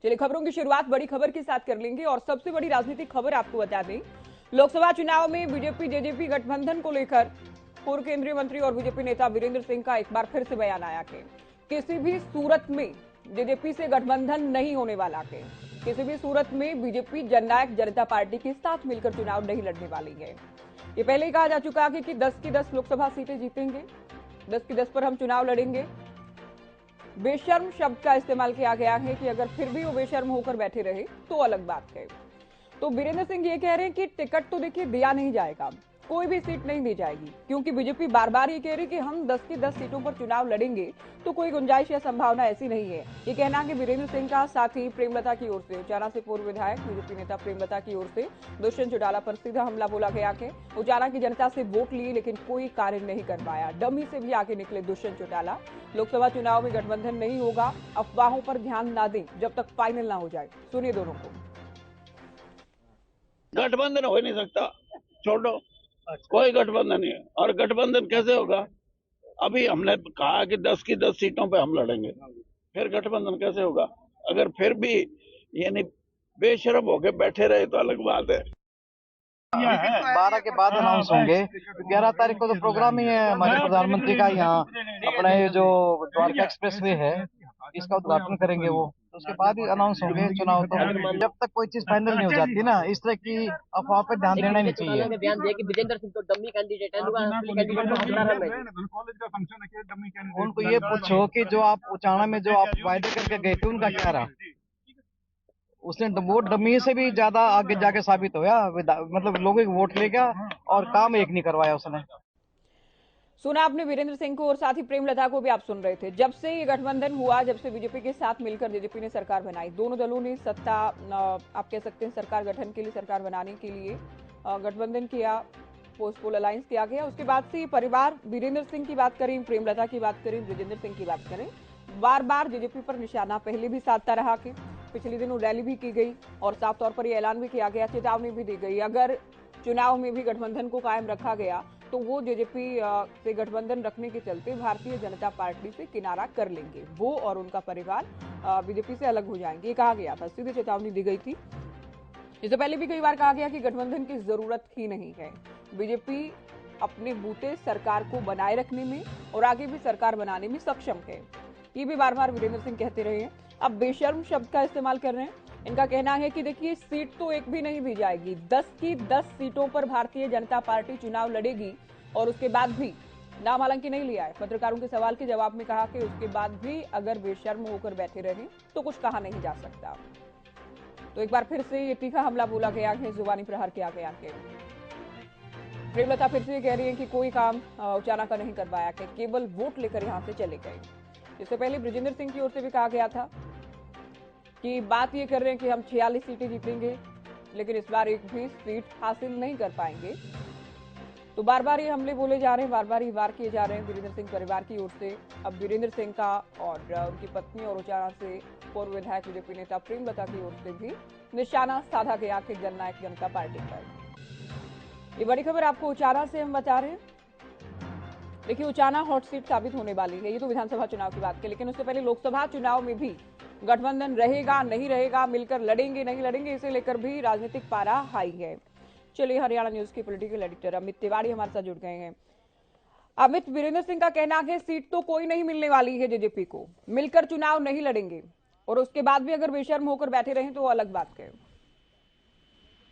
चलिए खबरों की शुरुआत बड़ी खबर के साथ कर लेंगे और सबसे बड़ी राजनीतिक खबर आपको बता दें। लोकसभा चुनाव में बीजेपी जेजेपी गठबंधन को लेकर पूर्व केंद्रीय मंत्री और बीजेपी नेता वीरेंद्र सिंह का एक बार फिर से बयान आया कि किसी भी सूरत में जेजेपी से गठबंधन नहीं होने वाला के किसी भी सूरत में बीजेपी जननायक जनता पार्टी के साथ मिलकर चुनाव नहीं लड़ने वाली है। ये पहले ही कहा जा चुका है कि 10 की 10 लोकसभा सीटें जीतेंगे, 10 की 10 पर हम चुनाव लड़ेंगे। बेशर्म शब्द का इस्तेमाल किया गया है कि अगर फिर भी वो बेशर्म होकर बैठे रहे तो अलग बात है। तो वीरेंद्र सिंह ये कह रहे हैं कि टिकट तो देखिए दिया नहीं जाएगा, कोई भी सीट नहीं दी जाएगी, क्योंकि बीजेपी बार बार ये कह रही कि हम 10 की 10 सीटों पर चुनाव लड़ेंगे, तो कोई गुंजाइश या संभावना ऐसी नहीं है। ये कहना है वीरेंद्र सिंह का। साथ ही प्रेमलता की ओर से उचाना से पूर्व विधायक बीजेपी नेता प्रेमलता की ओर से दुष्यंत चौटाला पर सीधा हमला बोला गया कि उचाना की जनता से वोट लिए लेकिन कोई कार्य नहीं कर पाया। डमी से भी आगे निकले दुष्यंत चौटाला। लोकसभा चुनाव में गठबंधन नहीं होगा, अफवाहों पर ध्यान ना दें जब तक फाइनल ना हो जाए। सुनिए दोनों को। गठबंधन हो नहीं सकता, छोड़ो, कोई गठबंधन नहीं है। और गठबंधन कैसे होगा? अभी हमने कहा कि 10 की 10 सीटों पे हम लड़ेंगे, फिर गठबंधन कैसे होगा? अगर फिर भी यानी बेशरम होके बैठे रहे तो अलग बात है। 12 के बाद अनाउंस होंगे। 11 तारीख को तो प्रोग्राम ही है हमारे प्रधानमंत्री का, यहाँ अपना ये जो द्वारका एक्सप्रेस वे है इसका उद्घाटन करेंगे वो, तो उसके बाद ही अनाउंस होंगे चुनाव। तो जब तक कोई चीज फाइनल नहीं हो जाती ना, इस तरह की अफवाह पे ध्यान देना नहीं चाहिए। बयान दिया कि विजेंद्र सिंह तो डमी कैंडिडेट है, उनको ये पूछो कि जो आप उचाना में जो आप वायदे करके गए थे उनका क्या रहा? उसने वोट डमी से भी ज्यादा आगे जाके साबित होया, मतलब लोगों के वोट ले गया और काम एक नहीं करवाया उसने। सुना आपने वीरेंद्र सिंह को और साथ ही प्रेमलता को भी आप सुन रहे थे। जब से ये गठबंधन हुआ, जब से बीजेपी के साथ मिलकर जेजेपी ने सरकार बनाई, दोनों दलों ने सत्ता आप कह सकते हैं सरकार गठन के लिए, सरकार बनाने के लिए गठबंधन किया, पोस्टपोल अलायंस किया गया। उसके बाद से ये परिवार, वीरेंद्र सिंह की बात करें, प्रेमलता की बात करें, ब्रजेंद्र सिंह की बात करें, बार बार जेजेपी पर निशाना पहले भी साधता रहा कि पिछले दिनों रैली भी की गई और साफ तौर पर यह ऐलान भी किया गया, चेतावनी भी दी गई, अगर चुनाव में भी गठबंधन को कायम रखा गया तो वो जेजेपी से गठबंधन रखने के चलते भारतीय जनता पार्टी से किनारा कर लेंगे, वो और उनका परिवार बीजेपी से अलग हो जाएंगे, ये कहा गया था, सीधे चेतावनी दी गई थी। इससे पहले भी कई बार कहा गया कि गठबंधन की जरूरत ही नहीं है, बीजेपी अपने बूते सरकार को बनाए रखने में और आगे भी सरकार बनाने में सक्षम है, ये भी बार बार वीरेंद्र सिंह कहते रहे हैं। अब बेशर्म शब्द का इस्तेमाल कर रहे हैं। इनका कहना है कि देखिए सीट तो एक भी नहीं दी जाएगी, 10 की 10 सीटों पर भारतीय जनता पार्टी चुनाव लड़ेगी और उसके बाद भी नाम हालांकि नहीं लिया है। पत्रकारों के सवाल के जवाब में कहा कि उसके बाद भी अगर बेशर्म होकर बैठे रहे तो कुछ कहा नहीं जा सकता। तो एक बार फिर से ये तीखा हमला बोला गया है, जुबानी प्रहार किया गया है। प्रेमलता फिर से कह रही है कि कोई काम उचाना का नहीं करवाया, कि केवल वोट लेकर यहां से चले गए। इससे पहले ब्रजेंद्र सिंह की ओर से भी कहा गया था कि बात ये कर रहे हैं कि हम 46 सीटें जीतेंगे, लेकिन इस बार एक भी सीट हासिल नहीं कर पाएंगे। तो बार बार ये हमले बोले जा रहे हैं, बार बार ये वार किए जा रहे हैं वीरेंद्र सिंह परिवार की ओर से। अब वीरेंद्र सिंह का और उनकी पत्नी और उचाना से पूर्व विधायक बीजेपी नेता प्रेमलता की ओर से भी निशाना साधा गया कि जननायक जनता पार्टी पर। ये बड़ी खबर आपको उचाना से हम बता रहे हैं। देखिए उचाना हॉट सीट साबित होने वाली है, ये तो विधानसभा चुनाव की बात की, लेकिन उससे पहले लोकसभा चुनाव में भी गठबंधन रहेगा नहीं रहेगा, मिलकर लड़ेंगे नहीं लड़ेंगे, इसे लेकर भी राजनीतिक पारा हाई है। चलिए हरियाणा न्यूज के पॉलिटिकल एडिटर अमित तिवारी हमारे साथ जुड़ गए हैं। अमित, वीरेंद्र सिंह का कहना है सीट तो कोई नहीं मिलने वाली है जेजेपी को, मिलकर चुनाव नहीं लड़ेंगे और उसके बाद भी अगर बेशर्म होकर बैठे रहे तो अलग बात है।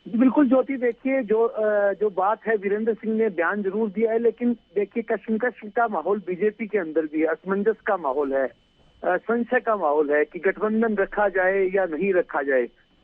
बिल्कुल ज्योति, देखिए जो बात है, वीरेंद्र सिंह ने बयान जरूर दिया है, लेकिन देखिए कश्मकश का माहौल बीजेपी के अंदर भी है, असमंजस का माहौल है, संशय का माहौल है कि गठबंधन रखा जाए या नहीं रखा जाए।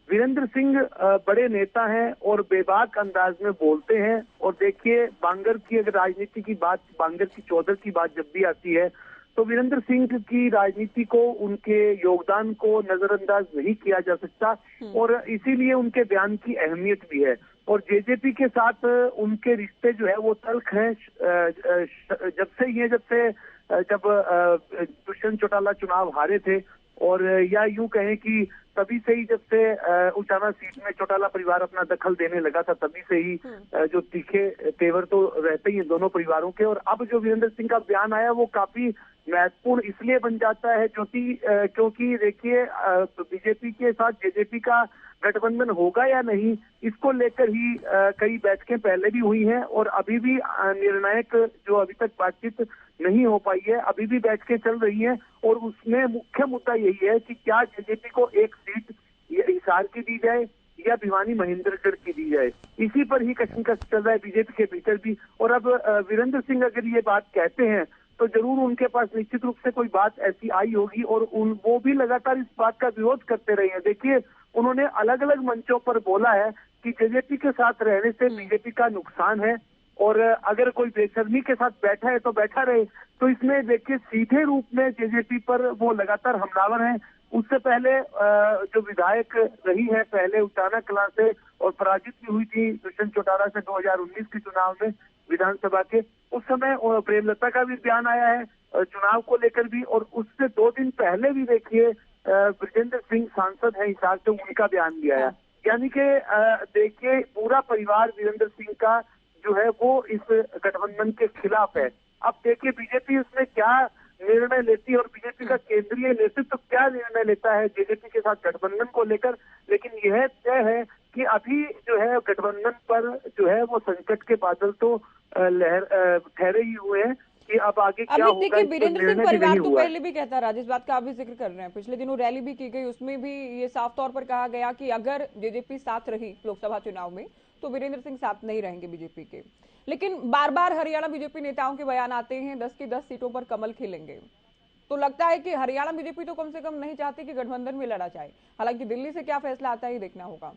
वीरेंद्र सिंह बड़े नेता हैं और बेबाक अंदाज में बोलते हैं, और देखिए बांगर की अगर राजनीति की बात, बांगर की चौधर की बात जब भी आती है तो वीरेंद्र सिंह की राजनीति को, उनके योगदान को नजरअंदाज नहीं किया जा सकता, और इसीलिए उनके बयान की अहमियत भी है। और जेजेपी के साथ उनके रिश्ते जो है वो तल्ख हैं जब दुष्यंत चौटाला चुनाव हारे थे, और या यूं कहें कि तभी से ही जब से उचाना सीट में चौटाला परिवार अपना दखल देने लगा था, तभी से ही जो तीखे तेवर तो रहते ही हैं दोनों परिवारों के। और अब जो वीरेंद्र सिंह का बयान आया वो काफी महत्वपूर्ण इसलिए बन जाता है क्योंकि देखिए बीजेपी के साथ जेजेपी का गठबंधन होगा या नहीं, इसको लेकर ही कई बैठकें पहले भी हुई हैं और अभी भी निर्णायक जो अभी तक बातचीत नहीं हो पाई है, अभी भी बैठकें चल रही हैं। और उसमें मुख्य मुद्दा यही है कि क्या जेजेपी को एक सीट हिसार की दी जाए या भिवानी महेंद्रगढ़ की दी जाए, इसी पर ही कशमकश चल रहा है बीजेपी के भीतर भी। और अब वीरेंद्र सिंह अगर ये बात कहते हैं तो जरूर उनके पास निश्चित रूप से कोई बात ऐसी आई होगी और वो भी लगातार इस बात का विरोध करते रहे हैं। देखिए उन्होंने अलग अलग मंचों पर बोला है कि जेजेपी के साथ रहने से बीजेपी का नुकसान है और अगर कोई बेशर्मी के साथ बैठा है तो बैठा रहे। तो इसमें देखिए सीधे रूप में जेजेपी पर वो लगातार हमलावर हैं। उससे पहले जो विधायक रही है पहले उचाना कला से और पराजित भी हुई थी दुष्यंत चौटाला से 2019 के चुनाव में विधानसभा के, उस समय प्रेमलता का भी बयान आया है चुनाव को लेकर भी। और उससे 2 दिन पहले भी देखिए ब्रिजेंद्र सिंह सांसद है हिसार से, उनका बयान भी आया। यानी कि देखिए पूरा परिवार वीरेंद्र सिंह का जो है वो इस गठबंधन के खिलाफ है। अब देखिए बीजेपी इसमें क्या निर्णय लेती है और बीजेपी का केंद्रीय नेतृत्व क्या निर्णय लेता है जेजेपी के साथ गठबंधन को लेकर। लेकिन यह तय है कि अभी जो है गठबंधन पर जो है वो संकट के बादल तो ठहरे ही हुए हैं कि अब आगे क्या होगा। देखिए वीरेंद्र सिंह परिवार तो पहले भी कहता रहा, जिस बात का आप भी जिक्र कर रहे हैं, पिछले दिनों रैली भी की गई, उसमें भी ये साफ तौर पर कहा गया कि अगर जेजेपी साथ रही लोकसभा चुनाव में तो वीरेंद्र सिंह साथ नहीं रहेंगे बीजेपी के। लेकिन बार बार हरियाणा बीजेपी नेताओं के बयान आते हैं 10 की 10 सीटों पर कमल खिलेंगे, तो लगता है कि हरियाणा बीजेपी तो कम से कम नहीं चाहती कि गठबंधन में लड़ा जाए। हालांकि दिल्ली से क्या फैसला आता है ये देखना होगा।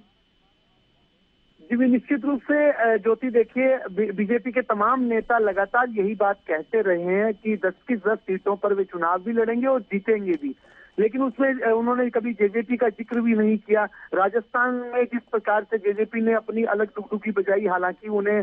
जी निश्चित रूप से ज्योति देखिए बीजेपी के तमाम नेता लगातार यही बात कहते रहे हैं कि 10 की 10 सीटों पर वे चुनाव भी लड़ेंगे और जीतेंगे भी। लेकिन उसमें उन्होंने कभी जेजेपी का जिक्र भी नहीं किया। राजस्थान में जिस प्रकार से जेजेपी ने अपनी अलग डुगडुगी बजाई, हालांकि उन्हें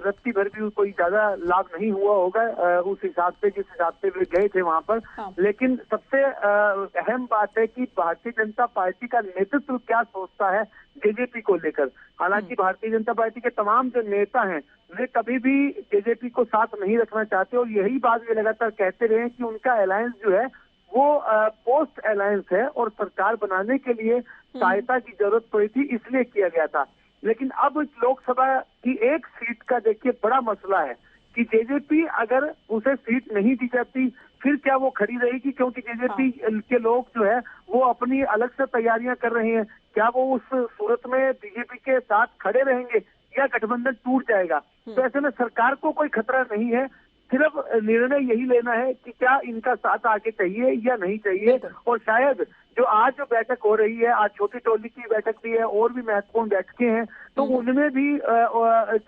रत्ती भर भी कोई ज्यादा लाभ नहीं हुआ होगा उस हिसाब से जिस हिसाब से वे गए थे वहां पर। हाँ। लेकिन सबसे अहम बात है कि भारतीय जनता पार्टी का नेतृत्व क्या सोचता है जेजेपी को लेकर। हालांकि भारतीय जनता पार्टी के तमाम जो नेता हैं वे कभी भी जेजेपी को साथ नहीं रखना चाहते और यही बात वे लगातार कहते रहे कि उनका अलायंस जो है वो पोस्ट अलायंस है और सरकार बनाने के लिए सहायता की जरूरत पड़ी थी, इसलिए किया गया था। लेकिन अब लोकसभा की एक सीट का देखिए बड़ा मसला है कि जेजेपी अगर उसे सीट नहीं दी जाती फिर क्या वो खड़ी रहेगी, क्योंकि जेजेपी के लोग जो है वो अपनी अलग से तैयारियां कर रहे हैं। क्या वो उस सूरत में बीजेपी के साथ खड़े रहेंगे या गठबंधन टूट जाएगा? तो ऐसे में सरकार को कोई खतरा नहीं है, सिर्फ निर्णय यही लेना है कि क्या इनका साथ आगे चाहिए या नहीं चाहिए। और शायद जो आज जो बैठक हो रही है, आज छोटी टोली की बैठक भी है और भी महत्वपूर्ण बैठकें हैं, तो उनमें भी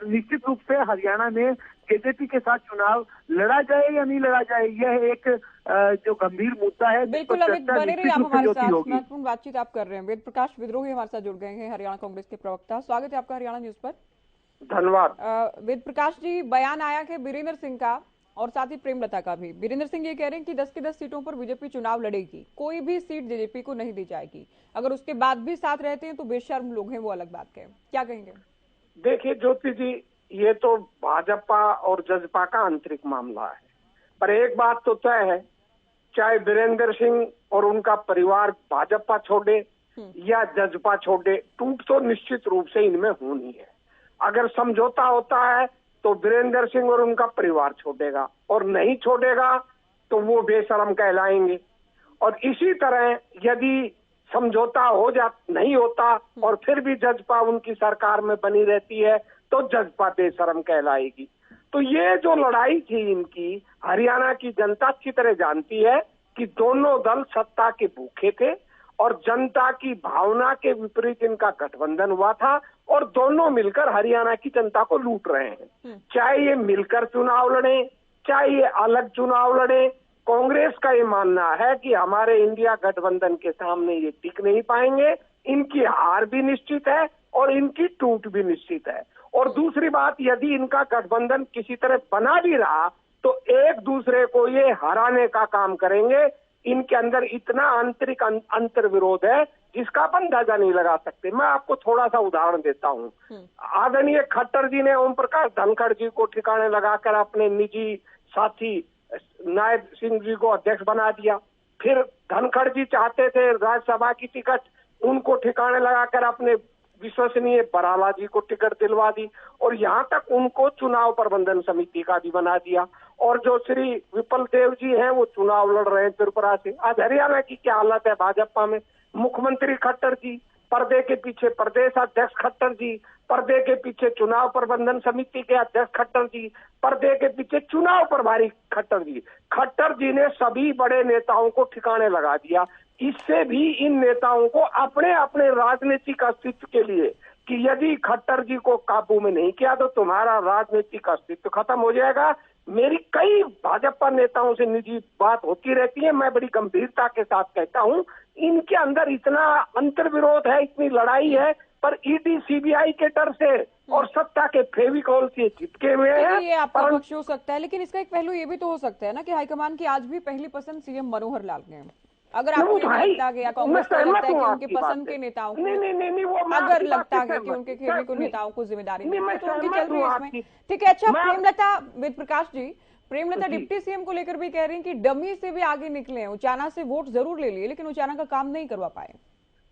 निश्चित रूप से हरियाणा में जेजेपी के साथ चुनाव लड़ा जाए या नहीं लड़ा जाए, यह एक जो गंभीर मुद्दा है। बिल्कुल अमित बने रहिए आप हमारे साथ, महत्वपूर्ण बातचीत आप कर रहे हैं। वेद प्रकाश विद्रोही हमारे साथ जुड़ गए हैं, हरियाणा कांग्रेस के प्रवक्ता। स्वागत है आपका हरियाणा न्यूज पर। धन्यवाद। वेद प्रकाश जी, बयान आया है वीरेंद्र सिंह का और साथ ही प्रेमलता का भी। वीरेंद्र सिंह ये कह रहे हैं कि 10 की 10 सीटों पर बीजेपी चुनाव लड़ेगी, कोई भी सीट जेजेपी को नहीं दी जाएगी। अगर उसके बाद भी साथ रहते हैं तो बेशर्म लोग हैं, वो अलग बात है। क्या कहेंगे? देखिए ज्योति जी, ये तो भाजपा और जजपा का आंतरिक मामला है, पर एक बात तो तय है, चाहे वीरेंद्र सिंह और उनका परिवार भाजपा छोड़े या जजपा छोड़े, टूट तो निश्चित रूप से इनमें होनी है। अगर समझौता होता है तो वीरेंद्र सिंह और उनका परिवार छोड़ेगा, और नहीं छोड़ेगा तो वो बेशरम कहलाएंगे। और इसी तरह यदि समझौता नहीं होता और फिर भी जजपा उनकी सरकार में बनी रहती है तो जजपा बेशरम कहलाएगी। तो ये जो लड़ाई थी इनकी, हरियाणा की जनता अच्छी तरह जानती है कि दोनों दल सत्ता के भूखे थे और जनता की भावना के विपरीत इनका गठबंधन हुआ था और दोनों मिलकर हरियाणा की जनता को लूट रहे हैं। चाहे ये मिलकर चुनाव लड़े, चाहे ये अलग चुनाव लड़े, कांग्रेस का ये मानना है कि हमारे इंडिया गठबंधन के सामने ये टिक नहीं पाएंगे, इनकी हार भी निश्चित है और इनकी टूट भी निश्चित है। और दूसरी बात, यदि इनका गठबंधन किसी तरह बना भी रहा तो एक दूसरे को ये हराने का काम करेंगे। इनके अंदर इतना आंतरिक अंतर विरोध है जिसका अपन अंदाजा नहीं लगा सकते। मैं आपको थोड़ा सा उदाहरण देता हूँ। आदरणीय खट्टर जी ने ओम प्रकाश धनखड़ जी को ठिकाने लगाकर अपने निजी साथी नायब सिंह जी को अध्यक्ष बना दिया। फिर धनखड़ जी चाहते थे राज्यसभा की टिकट, उनको ठिकाने लगाकर अपने विश्वसनीय बराला जी को टिकट दिलवा दी, और यहाँ तक उनको चुनाव प्रबंधन समिति का भी बना दिया। और जो श्री विपल देव जी हैं वो चुनाव लड़ रहे हैं त्रिपुरा से। आज हरियाणा की क्या हालत है भाजपा में? मुख्यमंत्री खट्टर जी, पर्दे के पीछे प्रदेश अध्यक्ष खट्टर जी, पर्दे के पीछे चुनाव प्रबंधन समिति के अध्यक्ष खट्टर जी, पर्दे के पीछे चुनाव प्रभारी खट्टर जी। खट्टर जी ने सभी बड़े नेताओं को ठिकाने लगा दिया। इससे भी इन नेताओं को अपने अपने राजनीतिक अस्तित्व के लिए कि यदि खट्टर जी को काबू में नहीं किया तो तुम्हारा राजनीतिक अस्तित्व खत्म हो जाएगा। मेरी कई भाजपा नेताओं से निजी बात होती रहती है, मैं बड़ी गंभीरता के साथ कहता हूं, इनके अंदर इतना अंतर्विरोध है, इतनी लड़ाई है, पर ईडी सीबीआई के डर से और सत्ता के फेविकॉल से चिपके हुए हैं। ये आपका पक्ष हो सकता है, लेकिन इसका एक पहलू ये भी तो हो सकता है ना कि हाईकमान की आज भी पहली पसंद सीएम मनोहर लाल ने। अगर आपको लगता है या कांग्रेस को लगता है कि उनके पसंद के नेताओं को अगर लगता है कि उनके खेमे को नेताओं को जिम्मेदारी तो उनकी चल रही है इसमें, ठीक है। अच्छा, प्रेमलता वेद प्रकाश जी, प्रेमलता डिप्टी सीएम को लेकर भी कह रही हैं कि डमी से भी आगे निकले, उचाना से वोट जरूर ले लिए लेकिन उचाना का काम नहीं करवा पाए।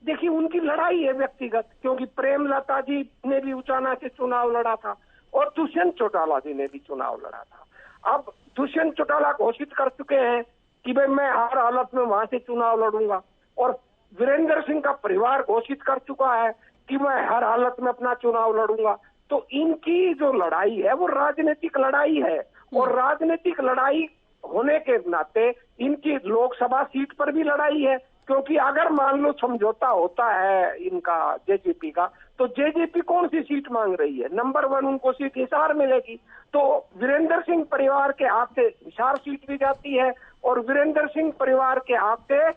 देखिए, उनकी लड़ाई है व्यक्तिगत, क्योंकि प्रेमलता जी ने भी उचाना से चुनाव लड़ा था और दुष्यंत चौटाला जी ने भी चुनाव लड़ा था। अब दुष्यंत चौटाला घोषित कर चुके हैं कि भाई मैं हर हालत में वहां से चुनाव लड़ूंगा, और वीरेंद्र सिंह का परिवार घोषित कर चुका है कि मैं हर हालत में अपना चुनाव लड़ूंगा। तो इनकी जो लड़ाई है वो राजनीतिक लड़ाई है, और राजनीतिक लड़ाई होने के नाते इनकी लोकसभा सीट पर भी लड़ाई है, क्योंकि अगर मान लो समझौता होता है इनका जेजेपी का, तो जेजेपी कौन सी सीट मांग रही है? नंबर 1 उनको सीट हिसार मिलेगी, तो वीरेंद्र सिंह परिवार के हाथ से हिसार सीट भी जाती है और वीरेंद्र सिंह परिवार के हाथ से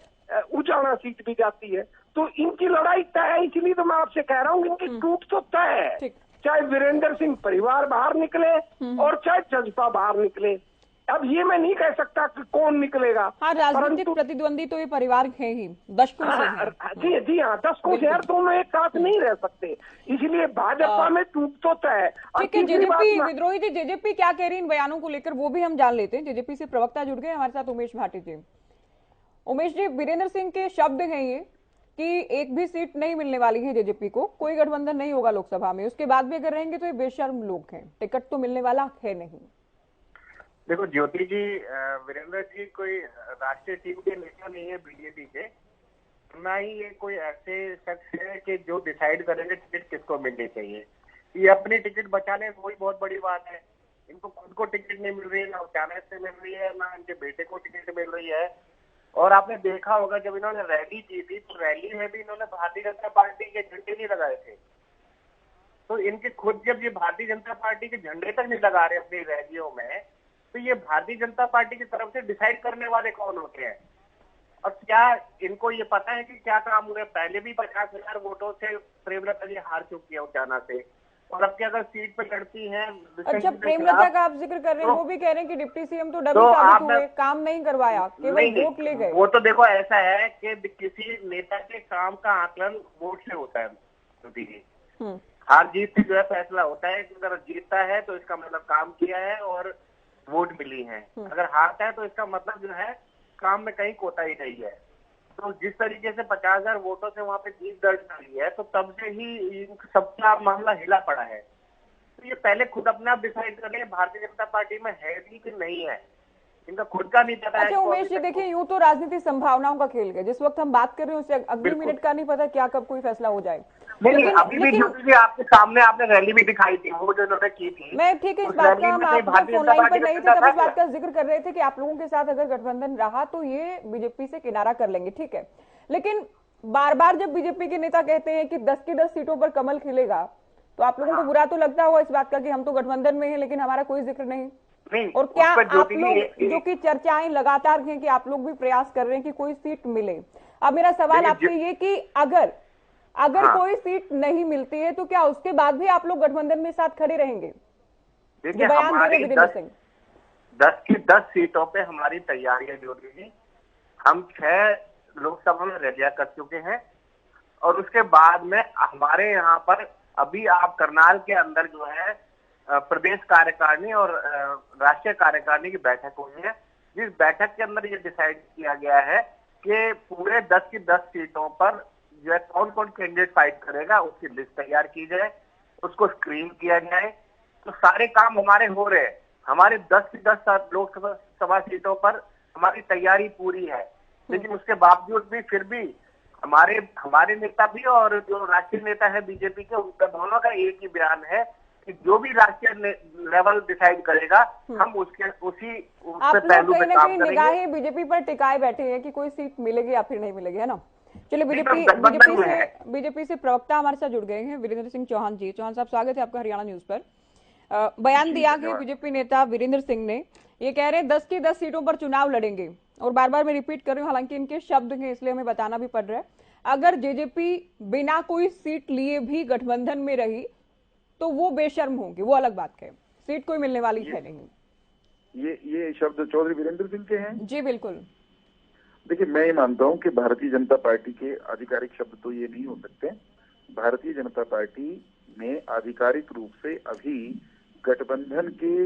उचाना सीट भी जाती है। तो इनकी लड़ाई तय है, इसलिए तो मैं आपसे कह रहा हूँ इनकी टूट तो तय है, चाहे वीरेंद्र सिंह परिवार बाहर निकले और चाहे जजपा बाहर निकले। अब ये मैं नहीं कह सकता कि कौन निकलेगा। हाँ, राजनीतिक प्रतिद्वंदी तो ये परिवार है ही, दशकों से है। जी हाँ, दशकों से यार, दोनों एक साथ नहीं रह सकते, इसलिए भाजपा में टूट तो तय। ठीक है, जेजेपी विद्रोही जी, जेजेपी क्या कह रही है इन बयानों को लेकर वो भी हम जान लेते हैं। जेजेपी से प्रवक्ता जुड़ गए हमारे साथ, उमेश भाटी जी। उमेश जी, वीरेंद्र सिंह के शब्द हैं ये कि एक भी सीट नहीं मिलने वाली है जेजेपी को, कोई गठबंधन नहीं होगा लोकसभा में, उसके बाद भी अगर रहेंगे तो ये बेशर्म लोग हैं, टिकट तो मिलने वाला है नहीं। देखो ज्योति जी, वीरेंद्र जी कोई राष्ट्रीय टीम के नेता नहीं है बीजेपी के, ना ही ये कोई ऐसे शख्स है कि जो डिसाइड करेंगे टिकट किसको मिलनी चाहिए। ये अपनी टिकट बचा ले, वही बहुत बड़ी बात है। इनको खुद को टिकट नहीं मिल रही है, ना उचाना से मिल रही है, ना इनके बेटे को टिकट मिल रही है। और आपने देखा होगा जब इन्होंने रैली की थी तो रैली में भी इन्होंने भारतीय जनता पार्टी के झंडे नहीं लगाए थे। तो इनके खुद जब ये भारतीय जनता पार्टी के झंडे तक नहीं लगा रहे अपनी रैलियों में, तो ये भारतीय जनता पार्टी की तरफ से डिसाइड करने वाले कौन होते हैं? और क्या इनको ये पता है कि क्या काम हुए? पहले भी 50,000 वोटों से प्रेमलता जी हार चुकी है उचाना से, और अब क्या अगर सीट पे लड़ती हैं। अच्छा, प्रेमलता का आप जिक्र कर रहे हैं, वो भी कह रहे हैं कि डिप्टी सीएम तो डमी साबित हुए, काम नहीं करवाया, केवल वोट ले गए। वो तो देखो ऐसा है कि किसी नेता के काम का आकलन वोट से होता है। हार जीत से जो है फैसला होता है कि अगर जीतता है तो इसका मतलब काम किया है और वोट मिली है, अगर हारता है तो इसका मतलब जो है काम में कहीं कोताही नहीं है। तो जिस तरीके से 50,000 वोटों से वहां पे जीत दर्ज करी है, तो तब से ही सबका मामला हिला पड़ा है। तो ये पहले खुद अपने आप डिसाइड कर लें भारतीय जनता पार्टी में है भी कि नहीं है, इनका खुद का नहीं पता। अच्छा उमेश जी, देखिए यूं तो राजनीति संभावनाओं का खेल है, जिस वक्त हम बात कर रहे हैं उससे अगली मिनट का नहीं पता क्या कब कोई फैसला हो जाए। नहीं, अभी भी आपके सामने आपने रैली भी दिखाई थी, वो जो उन्होंने की थी। मैं ठीक है, इस बात का हम आप फोन लाइन पर नहीं थे तब इस बात का जिक्र कर रहे थे कि आप लोगों के साथ अगर गठबंधन रहा तो ये बीजेपी से किनारा कर लेंगे, ठीक है। लेकिन बार बार जब बीजेपी के नेता कहते हैं कि 10 की 10 सीटों पर कमल खिलेगा, तो आप लोगों को बुरा तो लगता होगा इस बात का कि हम तो गठबंधन में हैं लेकिन हमारा कोई जिक्र नहीं। और क्या आप लोग, जो कि चर्चाएं लगातार हैं कि आप लोग भी प्रयास कर रहे हैं कि कोई सीट मिले। अब मेरा सवाल आपसे ये कि अगर कोई सीट नहीं मिलती है तो क्या उसके बाद भी आप लोग गठबंधन में साथ खड़े रहेंगे? देखिए, बयान दे रहे वीरेंद्र सिंह। 10 की 10 सीटों पे हमारी तैयारी है ज्योति जी। हम 6 लोकसभा में रैलियां कर चुके हैं, उसके बाद में हमारे यहाँ पर अभी आप करनाल के अंदर जो है प्रदेश कार्यकारिणी और राष्ट्रीय कार्यकारिणी की बैठक हुई है, जिस बैठक के अंदर ये डिसाइड किया गया है कि पूरे 10 की 10 सीटों पर जो है कौन कौन कैंडिडेट फाइट करेगा उसकी लिस्ट तैयार की जाए, उसको स्क्रीन किया जाए। तो सारे काम हमारे हो रहे हैं। हमारे 10 की 10 लोकसभा सीटों पर हमारी तैयारी पूरी है, लेकिन उसके बावजूद भी फिर भी हमारे नेता भी और जो राष्ट्रीय नेता है बीजेपी के, उनका दोनों का एक ही बयान है कि जो भी राष्ट्रीय लेवल डिसाइड करेगा हम उसके उसी पहलू पे काम करेंगे। निगाहें बीजेपी पर टिकाए बैठे हैं कि कोई सीट मिलेगी या फिर नहीं मिलेगी, है ना। चलिए, बीजेपी से प्रवक्ता हमारे साथ जुड़ गए हैं, वीरेंद्र सिंह चौहान जी। चौहान साहब, स्वागत है आपका हरियाणा न्यूज पर। बयान दिया कि बीजेपी नेता वीरेंद्र सिंह ने, ये कह रहे हैं 10 की 10 सीटों पर चुनाव लड़ेंगे, और बार बार मैं रिपीट कर रही हूँ, हालांकि इनके शब्द हैं इसलिए हमें बताना भी पड़ रहा है। अगर जेजेपी बिना कोई सीट लिए भी गठबंधन में रही तो वो बेशर्म होंगे, वो अलग बात है, सीट कोई मिलने वाली है नहीं। ये शब्द चौधरी वीरेंद्र सिंह के हैं? जी बिल्कुल। देखिए, मैं ये मानता हूं कि भारतीय जनता पार्टी के आधिकारिक शब्द तो ये नहीं हो सकते। भारतीय जनता पार्टी ने आधिकारिक रूप से अभी गठबंधन के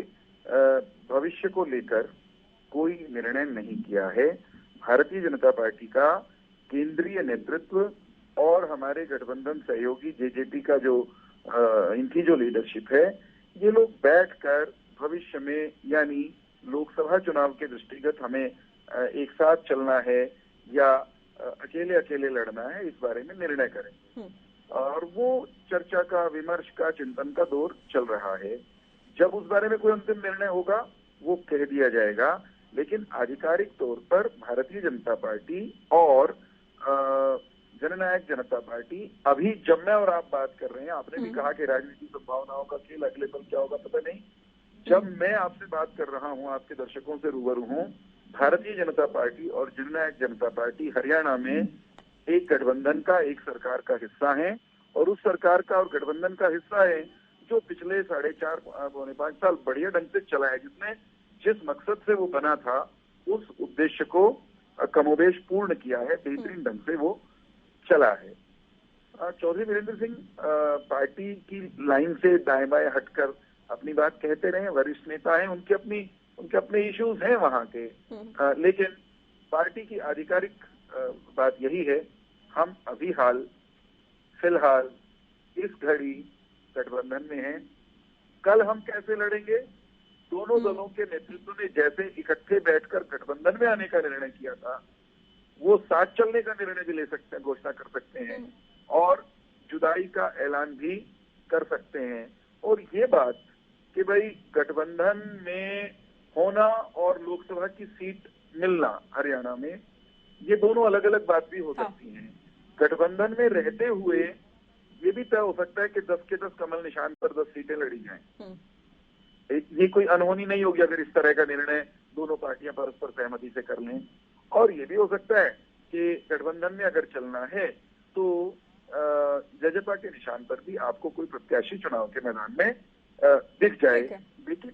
भविष्य को लेकर कोई निर्णय नहीं किया है। भारतीय जनता पार्टी का केंद्रीय नेतृत्व और हमारे गठबंधन सहयोगी जेजेपी का जो इनकी जो लीडरशिप है, ये लोग बैठकर भविष्य में, यानी लोकसभा चुनाव के दृष्टिगत हमें एक साथ चलना है या अकेले अकेले लड़ना है, इस बारे में निर्णय करेंगे। और वो चर्चा का, विमर्श का, चिंतन का दौर चल रहा है। जब उस बारे में कोई अंतिम निर्णय होगा वो कह दिया जाएगा। लेकिन आधिकारिक तौर पर भारतीय जनता पार्टी और जननायक जनता पार्टी, अभी जब मैं और आप बात कर रहे हैं, आपने भी कहा कि राजनीतिक संभावनाओं का खेल, अगले पल क्या होगा पता नहीं। जब मैं आपसे बात कर रहा हूं, आपके दर्शकों से रूबरू हूं, भारतीय जनता पार्टी और जननायक जनता पार्टी हरियाणा में एक गठबंधन का, एक सरकार का हिस्सा है, और उस सरकार का और गठबंधन का हिस्सा है जो पिछले 4.5-5 साल बढ़िया ढंग से चला है, जिसने जिस मकसद से वो बना था उस उद्देश्य को कमोबेश पूर्ण किया है, बेहतरीन ढंग से वो चला है। चौधरी वीरेंद्र सिंह पार्टी की लाइन से दाएं बाएं हटकर अपनी बात कहते रहे, वरिष्ठ नेता हैं, उनके अपने इश्यूज हैं वहां के, लेकिन पार्टी की आधिकारिक बात यही है, हम अभी फिलहाल इस घड़ी गठबंधन में हैं। कल हम कैसे लड़ेंगे, दोनों दलों के नेतृत्व ने जैसे इकट्ठे बैठकर गठबंधन में आने का निर्णय किया था, वो साथ चलने का निर्णय भी ले सकते हैं, घोषणा कर सकते हैं, और जुदाई का ऐलान भी कर सकते हैं। और ये बात कि भाई गठबंधन में होना और लोकसभा की सीट मिलना हरियाणा में, ये दोनों अलग अलग बात भी हो सकती हैं। गठबंधन में रहते हुए ये भी तय हो सकता है कि 10 के 10 कमल निशान पर 10 सीटें लड़ी जाएं। ये कोई अनहोनी नहीं होगी अगर इस तरह का निर्णय दोनों पार्टियां परस्पर सहमति से कर लें। और ये भी हो सकता है कि गठबंधन में अगर चलना है तो जजपा के निशान पर भी आपको कोई प्रत्याशी चुनाव के मैदान में दिख जाए, लेकिन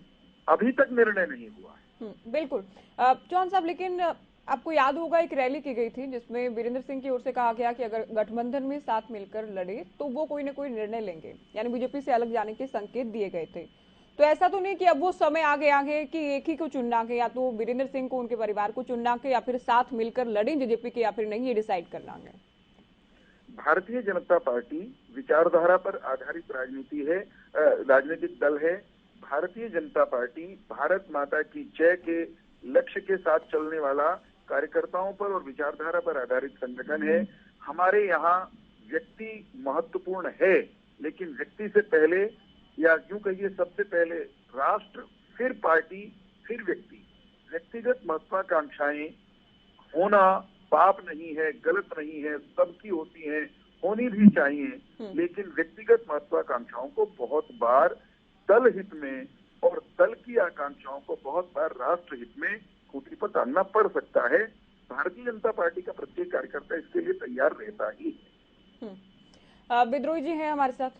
अभी तक निर्णय नहीं हुआ है। बिल्कुल चौहान साहब, लेकिन आपको याद होगा एक रैली की गई थी जिसमें वीरेंद्र सिंह की ओर से कहा गया कि अगर गठबंधन में साथ मिलकर लड़े तो वो कोई न कोई निर्णय लेंगे, यानी बीजेपी से अलग जाने के संकेत दिए गए थे। तो ऐसा तो नहीं कि अब वो समय आगे कि एक ही को चुनना के, या तो वीरेंद्र सिंह को, उनके परिवार को चुनना के, या फिर साथ मिलकर लड़ें जेजेपी के, या फिर नहीं, ये डिसाइड करना है। भारतीय जनता पार्टी विचारधारा पर आधारित राजनीतिक दल है। भारतीय जनता पार्टी भारत माता की जय के लक्ष्य के साथ चलने वाला कार्यकर्ताओं पर और विचारधारा पर आधारित संगठन है। हमारे यहाँ व्यक्ति महत्वपूर्ण है, लेकिन व्यक्ति से पहले, या यूं कहिए सबसे पहले राष्ट्र, फिर पार्टी, फिर व्यक्ति। व्यक्तिगत महत्वाकांक्षाएं होना पाप नहीं है, गलत नहीं है, सबकी होती हैं, होनी भी चाहिए, लेकिन व्यक्तिगत महत्वाकांक्षाओं को बहुत बार दल हित में और दल की आकांक्षाओं को बहुत बार राष्ट्र हित में खूंटी पर टांगना पड़ सकता है। भारतीय जनता पार्टी का प्रत्येक कार्यकर्ता इसके लिए तैयार रहता ही है। विद्रोही जी हैं हमारे साथ,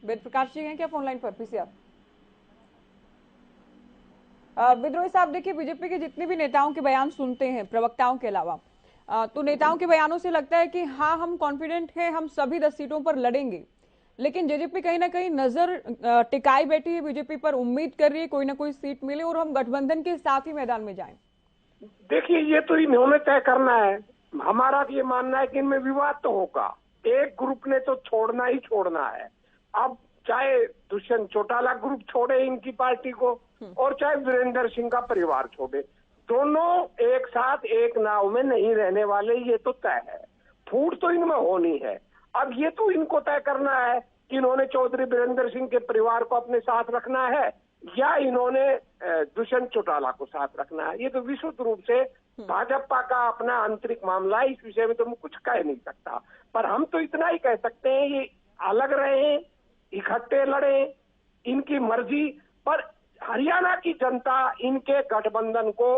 वेद प्रकाश जी हैं क्या फोन लाइन पर? पीसीआर विद्रोही साहब, देखिए बीजेपी के जितने भी नेताओं के बयान सुनते हैं, प्रवक्ताओं के अलावा, तो नेताओं के बयानों से लगता है कि हाँ, हम कॉन्फिडेंट हैं, हम सभी 10 सीटों पर लड़ेंगे, लेकिन जेजेपी कहीं ना कहीं नजर टिकाई बैठी है बीजेपी पर, उम्मीद कर रही है कोई ना कोई सीट मिले और हम गठबंधन के साथ ही मैदान में जाएं। देखिए, ये तो इन्होंने तय करना है। हमारा ये मानना है कि इनमें विवाद तो होगा, एक ग्रुप ने तो छोड़ना ही छोड़ना है। अब चाहे दुष्यंत चौटाला ग्रुप छोड़े इनकी पार्टी को और चाहे वीरेंद्र सिंह का परिवार छोड़े, दोनों एक साथ एक नाव में नहीं रहने वाले, ये तो तय है। फूट तो इनमें होनी है। अब ये तो इनको तय करना है कि इन्होंने चौधरी वीरेंद्र सिंह के परिवार को अपने साथ रखना है या इन्होंने दुष्यंत चौटाला को साथ रखना है। ये तो विशुद्ध रूप से भाजपा का अपना आंतरिक मामला है, इस विषय में तो मैं कुछ कह नहीं सकता। पर हम तो इतना ही कह सकते हैं, ये अलग रहे, इकट्ठे लड़े, इनकी मर्जी। पर हरियाणा की जनता इनके गठबंधन को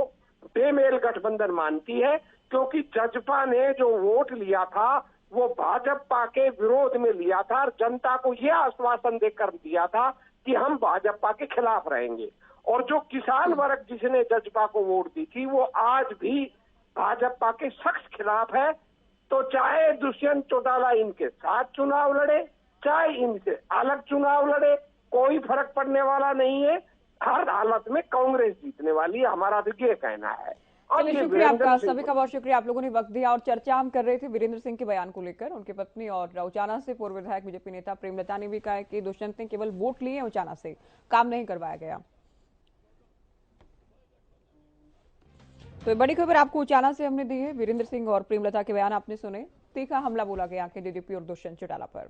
बेमेल गठबंधन मानती है, क्योंकि जजपा ने जो वोट लिया था वो भाजपा के विरोध में लिया था और जनता को यह आश्वासन देकर दिया था कि हम भाजपा के खिलाफ रहेंगे। और जो किसान वर्ग जिसने जजपा को वोट दी थी वो आज भी भाजपा के सख्त खिलाफ है। तो चाहे दुष्यंत चौटाला इनके साथ चुनाव लड़े, चाहे इनसे अलग चुनाव लड़े, कोई फर्क पड़ने वाला नहीं है। हर हालत में कांग्रेस जीतने वाली है, हमारा तो ये कहना है। चलिए, शुक्रिया आपका, सभी का बहुत शुक्रिया, आप लोगों ने वक्त दिया। और चर्चा हम कर रहे थे वीरेंद्र सिंह के बयान को लेकर। उनकी पत्नी और उचाना से पूर्व विधायक बीजेपी नेता प्रेमलता ने भी कहा है कि दुष्यंत ने केवल वोट लिए, उचाना से काम नहीं करवाया गया। तो बड़ी खबर आपको उचाना से हमने दी है। वीरेंद्र सिंह और प्रेमलता के बयान आपने सुने। तीखा हमला बोला गया कि जेजेपी और दुष्यंत चौटाला पर।